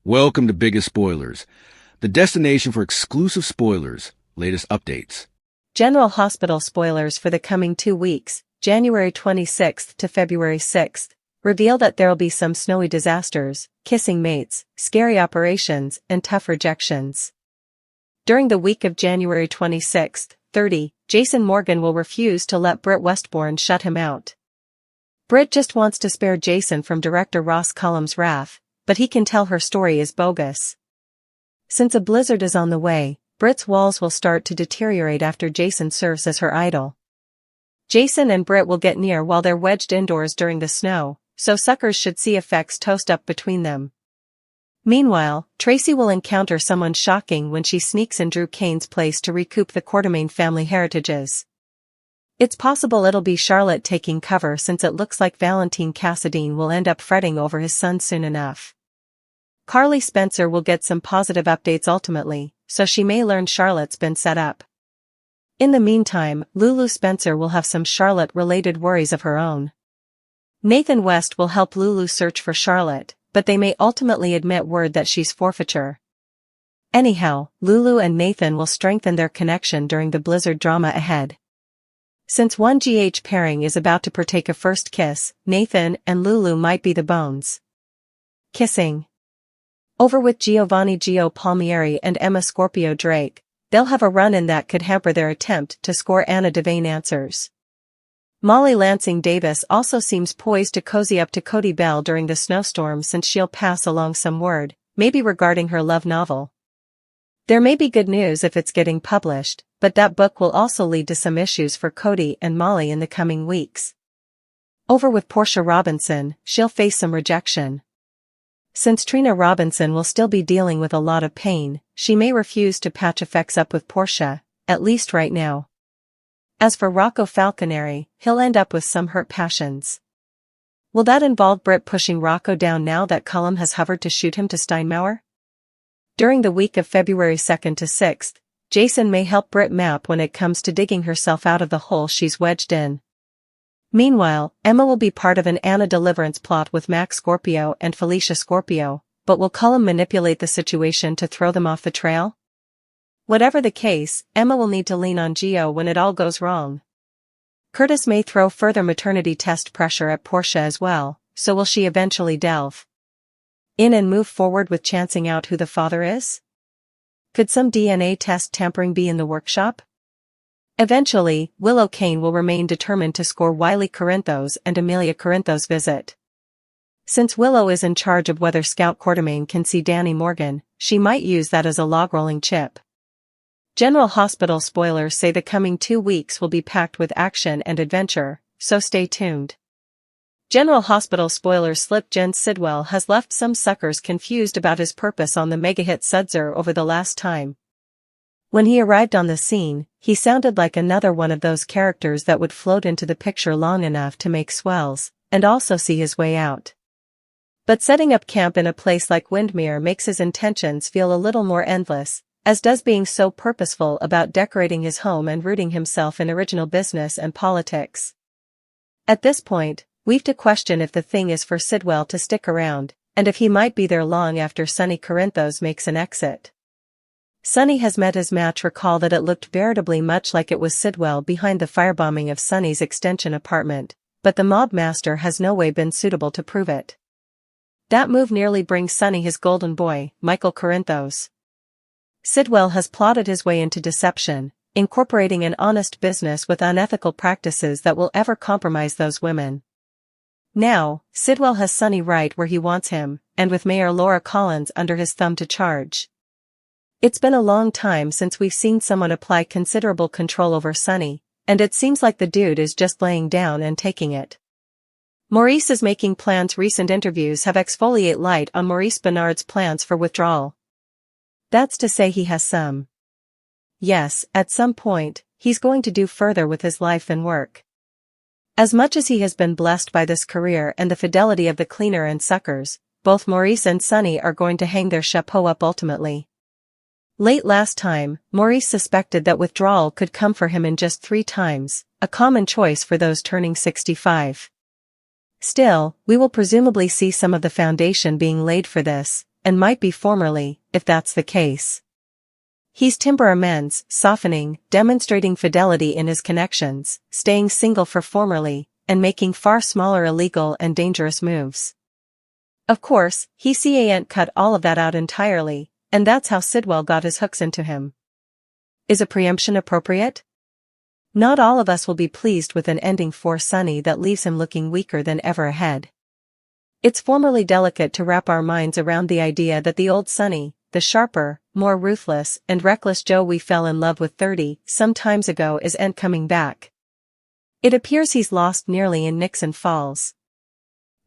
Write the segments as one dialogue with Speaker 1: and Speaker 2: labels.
Speaker 1: Welcome to Biggest Spoilars, the destination for exclusive spoilers, latest updates.
Speaker 2: General Hospital spoilers for the coming 2 weeks, January 26th to February 6th, reveal that there'll be some snowy disasters, kissing mates, scary operations, and tough rejections. During the week of January 26th, 30, Jason Morgan will refuse to let Britt Westbourne shut him out. Britt just wants to spare Jason from director Ross Cullum's wrath, but he can tell her story is bogus. Since a blizzard is on the way, Britt's walls will start to deteriorate after Jason serves as her idol. Jason and Britt will get near while they're wedged indoors during the snow, so suckers should see effects toast up between them. Meanwhile, Tracy will encounter someone shocking when she sneaks in Drew Kane's place to recoup the Quartermaine family heritages. It's possible it'll be Charlotte taking cover since it looks like Valentine Cassadine will end up fretting over his son soon enough. Carly Spencer will get some positive updates ultimately, so she may learn Charlotte's been set up. In the meantime, Lulu Spencer will have some Charlotte-related worries of her own. Nathan West will help Lulu search for Charlotte, but they may ultimately admit word that she's forfeiture. Anyhow, Lulu and Nathan will strengthen their connection during the blizzard drama ahead. Since one GH pairing is about to partake a first kiss, Nathan and Lulu might be the bones. Kissing. Over with Giovanni Gio Palmieri and Emma Scorpio Drake, they'll have a run-in that could hamper their attempt to score Anna Devane answers. Molly Lansing Davis also seems poised to cozy up to Cody Bell during the snowstorm since she'll pass along some word, maybe regarding her love novel. There may be good news if it's getting published, but that book will also lead to some issues for Cody and Molly in the coming weeks. Over with Portia Robinson, she'll face some rejection. Since Trina Robinson will still be dealing with a lot of pain, she may refuse to patch effects up with Portia, at least right now. As for Rocco Falconeri, he'll end up with some hurt passions. Will that involve Britt pushing Rocco down now that Cullum has hovered to shoot him to Steinmauer? During the week of February 2nd to 6th, Jason may help Britt map when it comes to digging herself out of the hole she's wedged in. Meanwhile, Emma will be part of an Anna deliverance plot with Max Scorpio and Felicia Scorpio, but will Cullum manipulate the situation to throw them off the trail? Whatever the case, Emma will need to lean on Gio when it all goes wrong. Curtis may throw further maternity test pressure at Portia as well, so will she eventually delve in and move forward with chancing out who the father is? Could some DNA test tampering be in the workshop? Eventually, Willow Kane will remain determined to score Wiley Corinthos and Amelia Corinthos' visit. Since Willow is in charge of whether Scout Quartermaine can see Danny Morgan, she might use that as a log-rolling chip. General Hospital spoilers say the coming 2 weeks will be packed with action and adventure, so stay tuned. General Hospital spoilers slip: Jen Sidwell has left some suckers confused about his purpose on the mega-hit Sudzer over the last time. When he arrived on the scene, he sounded like another one of those characters that would float into the picture long enough to make swells, and also see his way out. But setting up camp in a place like Windmere makes his intentions feel a little more endless, as does being so purposeful about decorating his home and rooting himself in original business and politics. At this point, we've to question if the thing is for Sidwell to stick around, and if he might be there long after Sonny Corinthos makes an exit. Sonny has met his match. Recall that it looked veritably much like it was Sidwell behind the firebombing of Sonny's extension apartment, but the mob master has no way been suitable to prove it. That move nearly brings Sonny his golden boy, Michael Corinthos. Sidwell has plotted his way into deception, incorporating an honest business with unethical practices that will ever compromise those women. Now, Sidwell has Sonny right where he wants him, and with Mayor Laura Collins under his thumb to charge. It's been a long time since we've seen someone apply considerable control over Sonny, and it seems like the dude is just laying down and taking it. Maurice is making plans. Recent interviews have exfoliate light on Maurice Bernard's plans for withdrawal. That's to say he has some. Yes, at some point, he's going to do further with his life and work. As much as he has been blessed by this career and the fidelity of the cleaner and suckers, both Maurice and Sonny are going to hang their chapeau up ultimately. Late last time, Maurice suspected that withdrawal could come for him in just 3 times, a common choice for those turning 65. Still, we will presumably see some of the foundation being laid for this, and might be formerly, if that's the case. He's timber amends, softening, demonstrating fidelity in his connections, staying single for formerly, and making far smaller illegal and dangerous moves. Of course, he can't cut all of that out entirely, and that's how Sidwell got his hooks into him. Is a preemption appropriate? Not all of us will be pleased with an ending for Sonny that leaves him looking weaker than ever ahead. It's formerly delicate to wrap our minds around the idea that the old Sonny, the sharper, more ruthless and reckless Joe we fell in love with 30-some times ago isn't coming back. It appears he's lost nearly in Nixon Falls.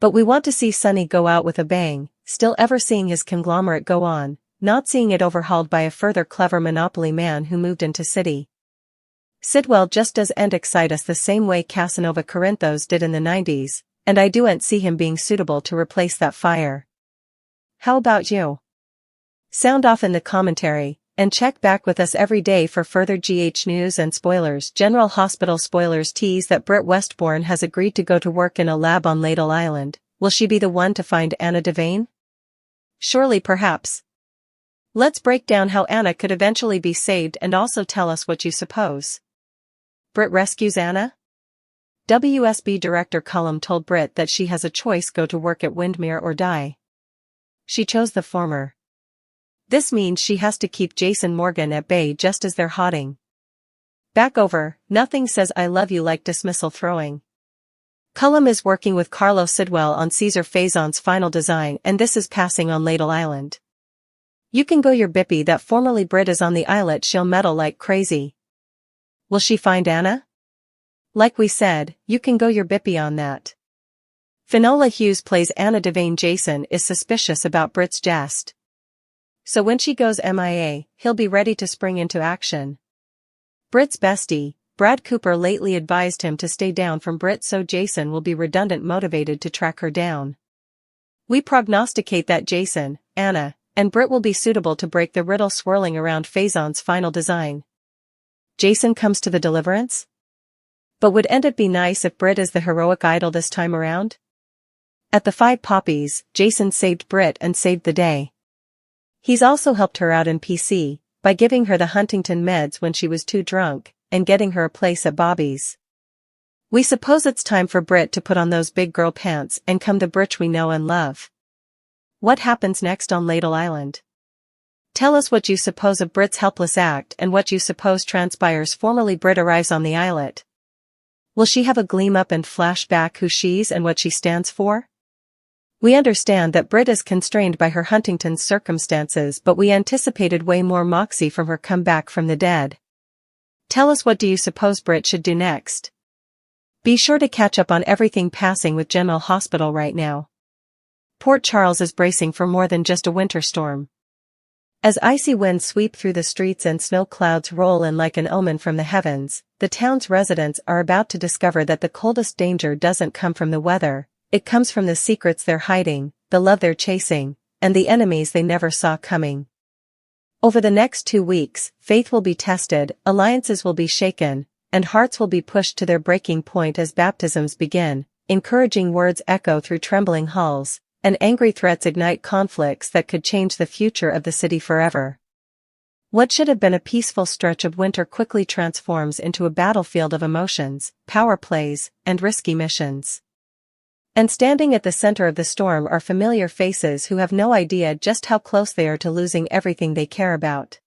Speaker 2: But we want to see Sonny go out with a bang, still ever seeing his conglomerate go on, not seeing it overhauled by a further clever monopoly man who moved into city. Sidwell just doesn't excite us the same way Casanova Corinthos did in the 90s, and I don't see him being suitable to replace that fire. How about you? Sound off in the commentary, and check back with us every day for further GH news and spoilers. General Hospital spoilers tease that Britt Westbourne has agreed to go to work in a lab on Ladle Island. Will she be the one to find Anna Devane? Surely, perhaps. Let's break down how Anna could eventually be saved and also tell us what you suppose. Britt rescues Anna? WSB Director Cullum told Britt that she has a choice: go to work at Windmere or die. She chose the former. This means she has to keep Jason Morgan at bay just as they're hotting back over. Nothing says I love you like dismissal throwing. Cullum is working with Carlo Sidwell on Caesar Faison's final design, and this is passing on Ladle Island. You can go your bippy that formerly Britt is on the islet. She'll meddle like crazy. Will she find Anna? Like we said, you can go your bippy on that. Finola Hughes plays Anna Devane. Jason is suspicious about Britt's jest. So when she goes MIA, he'll be ready to spring into action. Britt's bestie, Brad Cooper, lately advised him to stay down from Britt so Jason will be redundant motivated to track her down. We prognosticate that Jason, Anna, and Britt will be suitable to break the riddle swirling around Faison's final design. Jason comes to the deliverance? But wouldn't it be nice if Britt is the heroic idol this time around? At the Five Poppies, Jason saved Britt and saved the day. He's also helped her out in PC, by giving her the Huntington meds when she was too drunk, and getting her a place at Bobby's. We suppose it's time for Britt to put on those big girl pants and come the Britt we know and love. What happens next on Ladle Island? Tell us what you suppose of Britt's helpless act and what you suppose transpires formerly Britt arrives on the islet. Will she have a gleam up and flash back who she's and what she stands for? We understand that Britt is constrained by her Huntington's circumstances, but we anticipated way more moxie from her comeback from the dead. Tell us, what do you suppose Britt should do next? Be sure to catch up on everything passing with General Hospital right now. Port Charles is bracing for more than just a winter storm. As icy winds sweep through the streets and snow clouds roll in like an omen from the heavens, the town's residents are about to discover that the coldest danger doesn't come from the weather. It comes from the secrets they're hiding, the love they're chasing, and the enemies they never saw coming. Over the next 2 weeks, faith will be tested, alliances will be shaken, and hearts will be pushed to their breaking point as baptisms begin, encouraging words echo through trembling halls, and angry threats ignite conflicts that could change the future of the city forever. What should have been a peaceful stretch of winter quickly transforms into a battlefield of emotions, power plays, and risky missions. And standing at the center of the storm are familiar faces who have no idea just how close they are to losing everything they care about.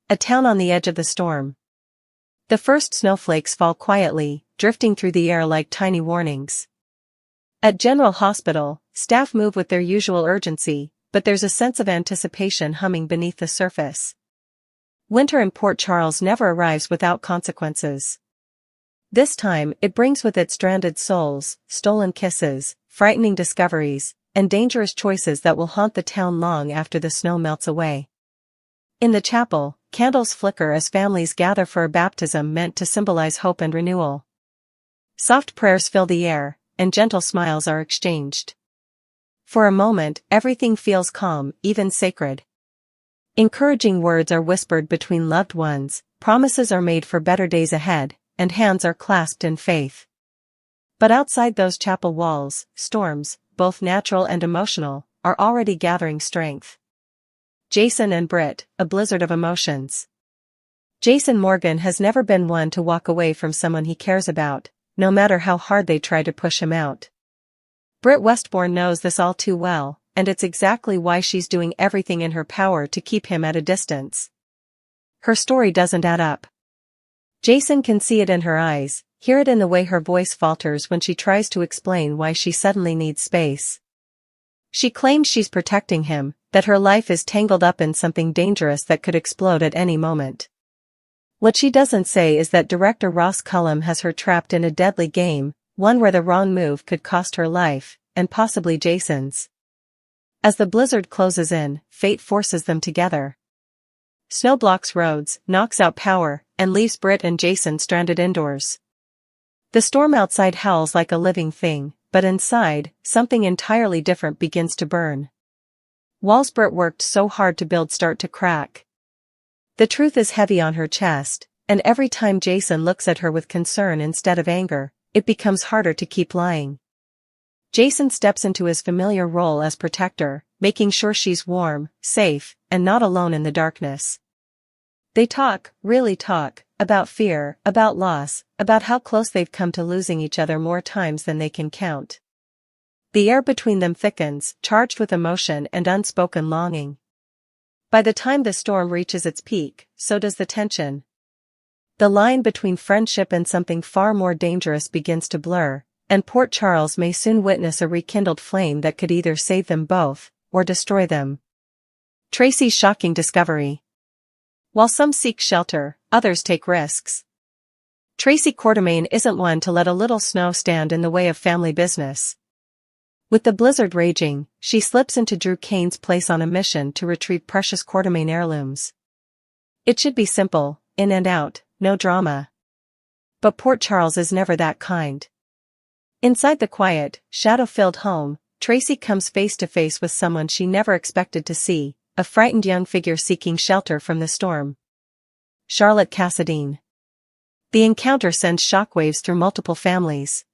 Speaker 2: A town on the edge of the storm. The first snowflakes fall quietly, drifting through the air like tiny warnings. At General Hospital, staff move with their usual urgency, but there's a sense of anticipation humming beneath the surface. Winter in Port Charles never arrives without consequences. This time, it brings with it stranded souls, stolen kisses, frightening discoveries, and dangerous choices that will haunt the town long after the snow melts away. In the chapel, candles flicker as families gather for a baptism meant to symbolize hope and renewal. Soft prayers fill the air, and gentle smiles are exchanged. For a moment, everything feels calm, even sacred. Encouraging words are whispered between loved ones, promises are made for better days ahead, and hands are clasped in faith. But outside those chapel walls, storms, both natural and emotional, are already gathering strength. Jason and Britt, a blizzard of emotions. Jason Morgan has never been one to walk away from someone he cares about, no matter how hard they try to push him out. Britt Westbourne knows this all too well, and it's exactly why she's doing everything in her power to keep him at a distance. Her story doesn't add up. Jason can see it in her eyes, hear it in the way her voice falters when she tries to explain why she suddenly needs space. She claims she's protecting him, that her life is tangled up in something dangerous that could explode at any moment. What she doesn't say is that director Ross Cullum has her trapped in a deadly game, one where the wrong move could cost her life, and possibly Jason's. As the blizzard closes in, fate forces them together. Snow blocks roads, knocks out power, and leaves Britt and Jason stranded indoors. The storm outside howls like a living thing, but inside, something entirely different begins to burn. Walls Britt worked so hard to build start to crack. The truth is heavy on her chest, and every time Jason looks at her with concern instead of anger, it becomes harder to keep lying. Jason steps into his familiar role as protector, making sure she's warm, safe, and not alone in the darkness. They talk, really talk, about fear, about loss, about how close they've come to losing each other more times than they can count. The air between them thickens, charged with emotion and unspoken longing. By the time the storm reaches its peak, so does the tension. The line between friendship and something far more dangerous begins to blur, and Port Charles may soon witness a rekindled flame that could either save them both, or destroy them. Tracy's shocking discovery. While some seek shelter, others take risks. Tracy Quartermain isn't one to let a little snow stand in the way of family business. With the blizzard raging, she slips into Drew Kane's place on a mission to retrieve precious Quartermain heirlooms. It should be simple, in and out, no drama. But Port Charles is never that kind. Inside the quiet, shadow-filled home, Tracy comes face to face with someone she never expected to see, a frightened young figure seeking shelter from the storm. Charlotte Cassadine. The encounter sends shockwaves through multiple families.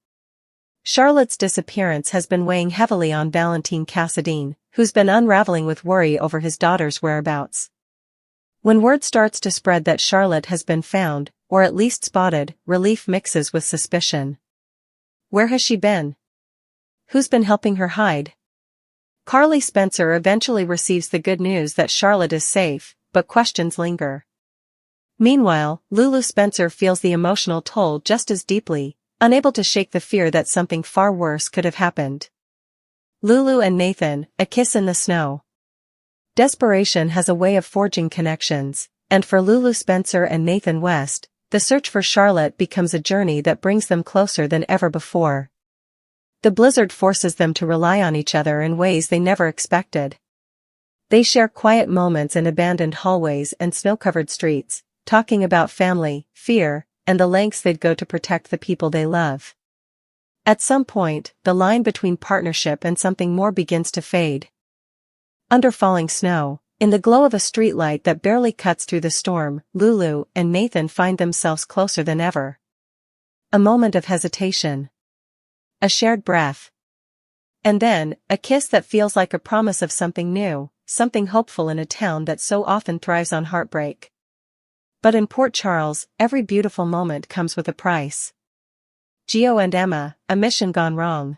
Speaker 2: Charlotte's disappearance has been weighing heavily on Valentine Cassadine, who's been unraveling with worry over his daughter's whereabouts. When word starts to spread that Charlotte has been found, or at least spotted, relief mixes with suspicion. Where has she been? Who's been helping her hide? Carly Spencer eventually receives the good news that Charlotte is safe, but questions linger. Meanwhile, Lulu Spencer feels the emotional toll just as deeply, unable to shake the fear that something far worse could have happened. Lulu and Nathan, a kiss in the snow. Desperation has a way of forging connections, and for Lulu Spencer and Nathan West, the search for Charlotte becomes a journey that brings them closer than ever before. The blizzard forces them to rely on each other in ways they never expected. They share quiet moments in abandoned hallways and snow-covered streets, talking about family, fear, and the lengths they'd go to protect the people they love. At some point, the line between partnership and something more begins to fade. Under falling snow, in the glow of a streetlight that barely cuts through the storm, Lulu and Nathan find themselves closer than ever. A moment of hesitation. A shared breath. And then, a kiss that feels like a promise of something new, something hopeful in a town that so often thrives on heartbreak. But in Port Charles, every beautiful moment comes with a price. Gio and Emma, a mission gone wrong.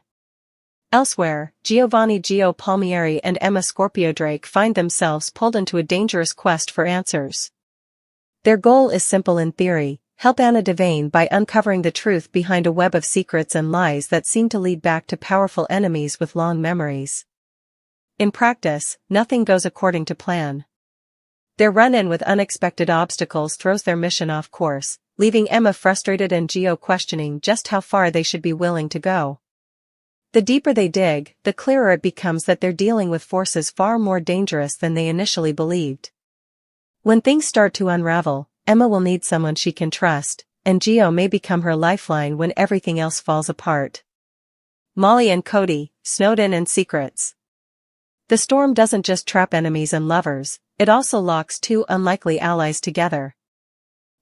Speaker 2: Elsewhere, Giovanni Gio Palmieri and Emma Scorpio Drake find themselves pulled into a dangerous quest for answers. Their goal is simple in theory: help Anna Devane by uncovering the truth behind a web of secrets and lies that seem to lead back to powerful enemies with long memories. In practice, nothing goes according to plan. Their run-in with unexpected obstacles throws their mission off course, leaving Emma frustrated and Gio questioning just how far they should be willing to go. The deeper they dig, the clearer it becomes that they're dealing with forces far more dangerous than they initially believed. When things start to unravel, Emma will need someone she can trust, and Gio may become her lifeline when everything else falls apart. Molly and Cody, snowed in and secrets. The storm doesn't just trap enemies and lovers, it also locks two unlikely allies together.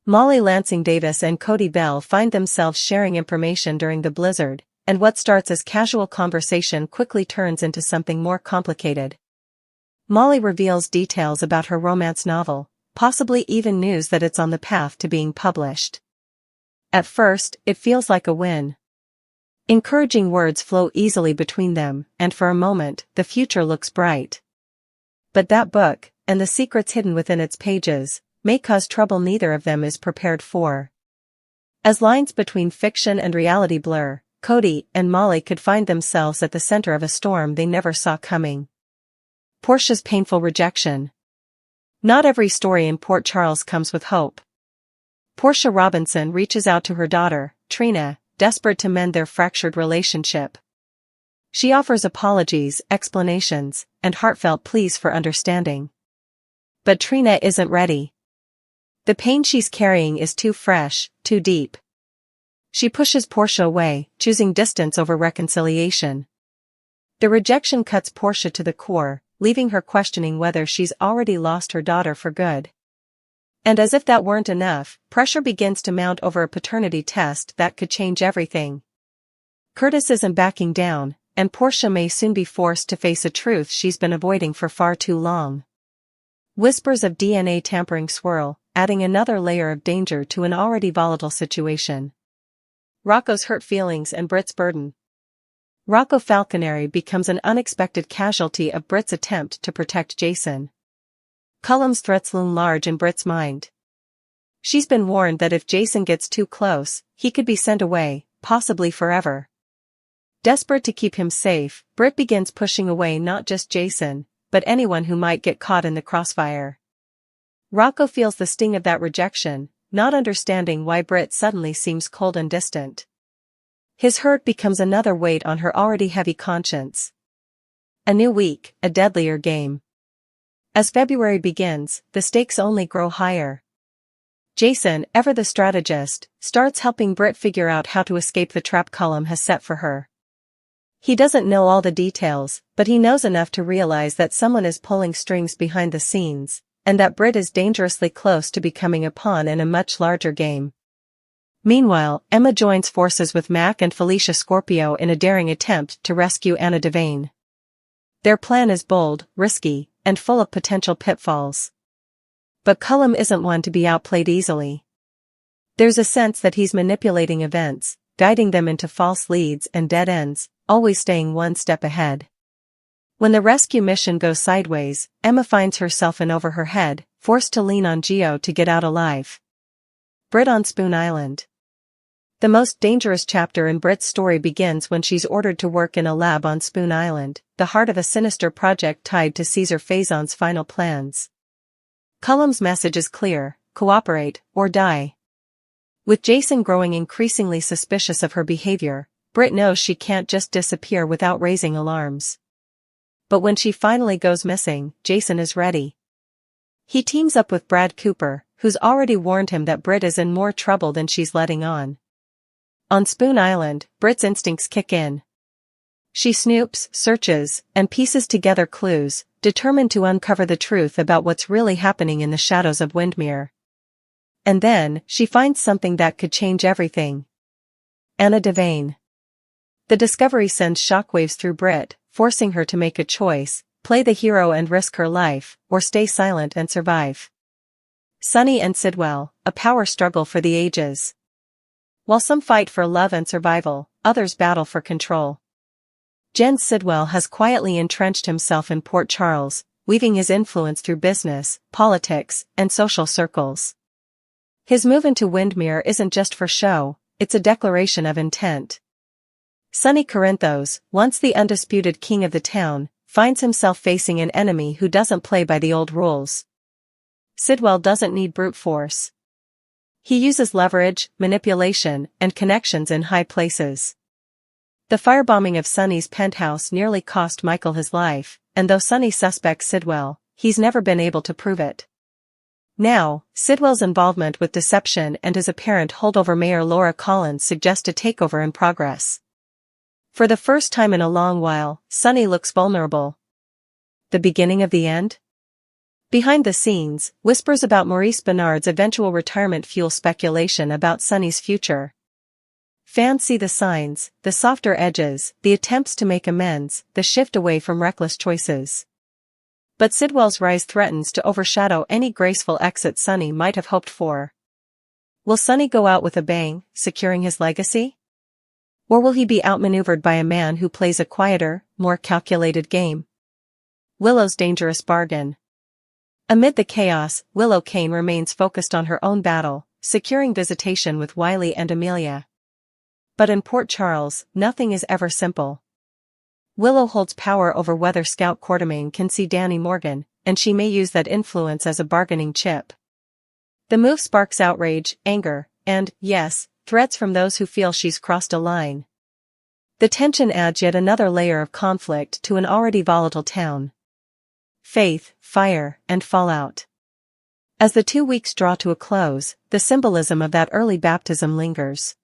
Speaker 2: Molly Lansing Davis and Cody Bell find themselves sharing information during the blizzard, and what starts as casual conversation quickly turns into something more complicated. Molly reveals details about her romance novel, possibly even news that it's on the path to being published. At first, it feels like a win. Encouraging words flow easily between them, and for a moment, the future looks bright. But that book, and the secrets hidden within its pages, may cause trouble neither of them is prepared for. As lines between fiction and reality blur, Cody and Molly could find themselves at the center of a storm they never saw coming. Portia's painful rejection. Not every story in Port Charles comes with hope. Portia Robinson reaches out to her daughter, Trina, desperate to mend their fractured relationship. She offers apologies, explanations, and heartfelt pleas for understanding. But Trina isn't ready. The pain she's carrying is too fresh, too deep. She pushes Portia away, choosing distance over reconciliation. The rejection cuts Portia to the core, leaving her questioning whether she's already lost her daughter for good. And as if that weren't enough, pressure begins to mount over a paternity test that could change everything. Curtis isn't backing down, and Portia may soon be forced to face a truth she's been avoiding for far too long. Whispers of DNA tampering swirl, adding another layer of danger to an already volatile situation. Rocco's hurt feelings and Britt's burden. Rocco Falconeri becomes an unexpected casualty of Britt's attempt to protect Jason. Cullum's threats loom large in Britt's mind. She's been warned that if Jason gets too close, he could be sent away, possibly forever. Desperate to keep him safe, Britt begins pushing away not just Jason, but anyone who might get caught in the crossfire. Rocco feels the sting of that rejection, not understanding why Britt suddenly seems cold and distant. His hurt becomes another weight on her already heavy conscience. A new week, a deadlier game. As February begins, the stakes only grow higher. Jason, ever the strategist, starts helping Britt figure out how to escape the trap Cullum has set for her. He doesn't know all the details, but he knows enough to realize that someone is pulling strings behind the scenes, and that Britt is dangerously close to becoming a pawn in a much larger game. Meanwhile, Emma joins forces with Mac and Felicia Scorpio in a daring attempt to rescue Anna Devane. Their plan is bold, risky, and full of potential pitfalls. But Cullum isn't one to be outplayed easily. There's a sense that he's manipulating events, guiding them into false leads and dead ends, always staying one step ahead. When the rescue mission goes sideways, Emma finds herself in over her head, forced to lean on Geo to get out alive. Britt on Spoon Island. The most dangerous chapter in Britt's story begins when she's ordered to work in a lab on Spoon Island, the heart of a sinister project tied to Caesar Faison's final plans. Cullum's message is clear: cooperate, or die. With Jason growing increasingly suspicious of her behavior, Britt knows she can't just disappear without raising alarms. But when she finally goes missing, Jason is ready. He teams up with Brad Cooper, who's already warned him that Britt is in more trouble than she's letting on. On Spoon Island, Britt's instincts kick in. She snoops, searches, and pieces together clues, determined to uncover the truth about what's really happening in the shadows of Windmere. And then, she finds something that could change everything. Anna Devane. The discovery sends shockwaves through Britt, forcing her to make a choice: play the hero and risk her life, or stay silent and survive. Sunny and Sidwell, a power struggle for the ages. While some fight for love and survival, others battle for control. Jen Sidwell has quietly entrenched himself in Port Charles, weaving his influence through business, politics, and social circles. His move into Windmere isn't just for show, it's a declaration of intent. Sonny Corinthos, once the undisputed king of the town, finds himself facing an enemy who doesn't play by the old rules. Sidwell doesn't need brute force. He uses leverage, manipulation, and connections in high places. The firebombing of Sonny's penthouse nearly cost Michael his life, and though Sonny suspects Sidwell, he's never been able to prove it. Now, Sidwell's involvement with deception and his apparent hold over Mayor Laura Collins suggest a takeover in progress. For the first time in a long while, Sonny looks vulnerable. The beginning of the end? Behind the scenes, whispers about Maurice Bernard's eventual retirement fuel speculation about Sonny's future. Fans see the signs, the softer edges, the attempts to make amends, the shift away from reckless choices. But Sidwell's rise threatens to overshadow any graceful exit Sonny might have hoped for. Will Sonny go out with a bang, securing his legacy? Or will he be outmaneuvered by a man who plays a quieter, more calculated game? Willow's dangerous bargain. Amid the chaos, Willow Kane remains focused on her own battle, securing visitation with Wiley and Amelia. But in Port Charles, nothing is ever simple. Willow holds power over whether Scout Quartermain can see Danny Morgan, and she may use that influence as a bargaining chip. The move sparks outrage, anger, and, yes, threats from those who feel she's crossed a line. The tension adds yet another layer of conflict to an already volatile town. Faith, fire, and fallout. As the 2 weeks draw to a close, the symbolism of that early baptism lingers.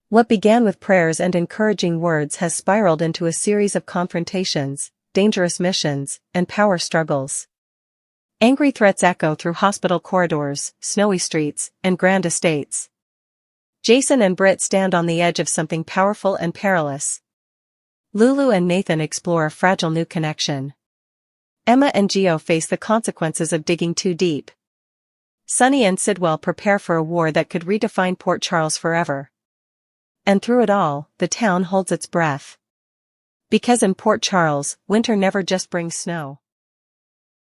Speaker 2: What began with prayers and encouraging words has spiraled into a series of confrontations, dangerous missions, and power struggles. Angry threats echo through hospital corridors, snowy streets, and grand estates. Jason and Britt stand on the edge of something powerful and perilous. Lulu and Nathan explore a fragile new connection. Emma and Gio face the consequences of digging too deep. Sonny and Sidwell prepare for a war that could redefine Port Charles forever. And through it all, the town holds its breath. Because in Port Charles, winter never just brings snow.